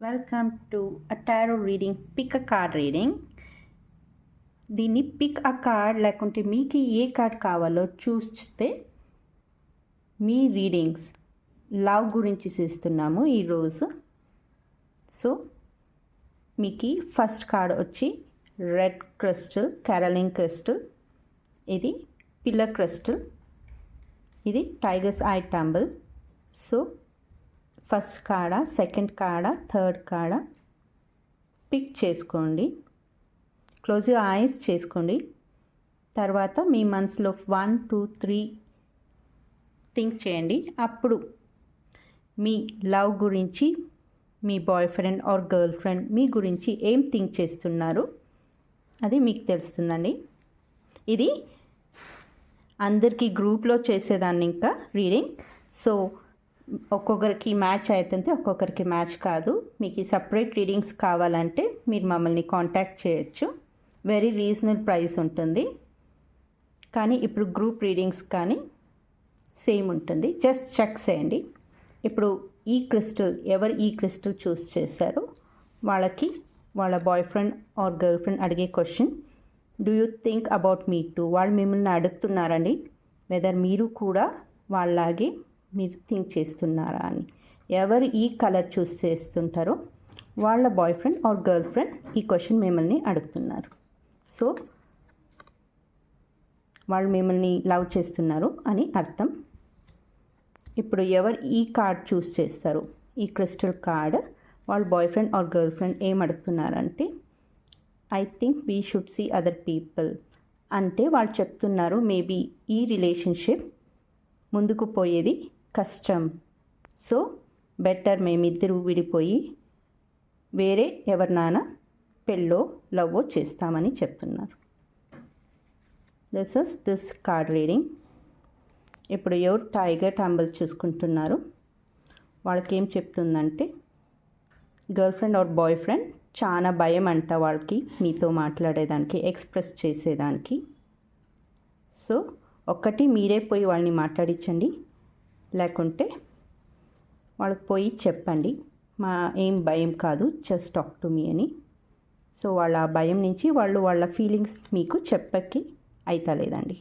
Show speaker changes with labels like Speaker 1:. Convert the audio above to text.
Speaker 1: Welcome to a tarot reading, pick a card reading. దీన్ని pick a card లేకుంటే మీకు ఏ card కావాలో చూస్తే మీ రీడింగ్స్ లవ్ గురించి చేస్తున్నాము ఈరోజు. సో మీకు ఫస్ట్ కార్డ్ వచ్చి రెడ్ క్రిస్టల్, క్యారలిన్ క్రిస్టల్, ఇది పిల్లర్ క్రిస్టల్, ఇది tiger's eye tumble. So first కాడ, సెకండ్ కాడ, థర్డ్ కాడ పిక్ చేసుకోండి. క్లోజ్ యువర్ ఐస్ చేసుకోండి. తర్వాత మీ మనసులో 1, 2, 3 థింక్ చేయండి. అప్పుడు మీ లవ్ గురించి, మీ boyfriend or girlfriend మీ గురించి ఏం థింక్ చేస్తున్నారు అది మీకు తెలుస్తుందండి. ఇది అందరికీ గ్రూప్లో చేసేదాన్ని ఇంకా రీడింగ్. సో ఒక్కొక్కరికి మ్యాచ్ అవుతుంది, ఒక్కొక్కరికి మ్యాచ్ కాదు. మీకు సపరేట్ రీడింగ్స్ కావాలంటే మీరు మమ్మల్ని కాంటాక్ట్ చేయొచ్చు. వెరీ రీజనబుల్ ప్రైస్ ఉంటుంది. కానీ ఇప్పుడు గ్రూప్ రీడింగ్స్ కానీ సేమ్ ఉంటుంది. జస్ట్ చెక్ చేయండి. ఇప్పుడు ఈ క్రిస్టల్, ఎవరు ఈ క్రిస్టల్ చూస్ చేశారో వాళ్ళకి వాళ్ళ boyfriend or girlfriend అడిగే question, do you think about me too? వాళ్ళు మిమ్మల్ని అడుగుతున్నారండి వెదర్ మీరు కూడా వాళ్ళలాగే మీరు థింక్ చేస్తున్నారా అని. ఎవరు ఈ కలర్ చూస్ చేస్తుంటారో వాళ్ళ boyfriend or girl friend ఈ క్వశ్చన్ మిమ్మల్ని అడుగుతున్నారు. సో వాళ్ళు మిమ్మల్ని లవ్ చేస్తున్నారు అని అర్థం. ఇప్పుడు ఎవరు ఈ కార్డ్ చూస్ చేస్తారు, ఈ క్రిస్టల్ కార్డ్, వాళ్ళ boyfriend or girlfriend ఏం అడుగుతున్నారంటే, I think we should see other people అంటే వాళ్ళు చెప్తున్నారు మేబీ ఈ రిలేషన్షిప్ ముందుకు పోయేది కష్టం. సో బెటర్ మేమిద్దరూ విడిపోయి వేరే ఎవరినైనా పెళ్ళో లవ్వో చేస్తామని చెప్తున్నారు. This card reading. ఇప్పుడు ఎవరు టైగర్ టంబుల్ చూసుకుంటున్నారు వాళ్ళకి ఏం చెప్తుందంటే, girl friend or boy friend చాలా భయం అంట వాళ్ళకి మీతో మాట్లాడేదానికి, ఎక్స్ప్రెస్ చేసేదానికి. సో ఒక్కటి మీరే పోయి వాళ్ళని మాట్లాడించండి, లేకుంటే వాళ్ళకి పోయి చెప్పండి మా ఏం భయం కాదు, జస్ట్ టాక్ టు మీ అని. సో వాళ్ళ భయం నుంచి వాళ్ళ ఫీలింగ్స్ మీకు చెప్పకి అయితలేదండి.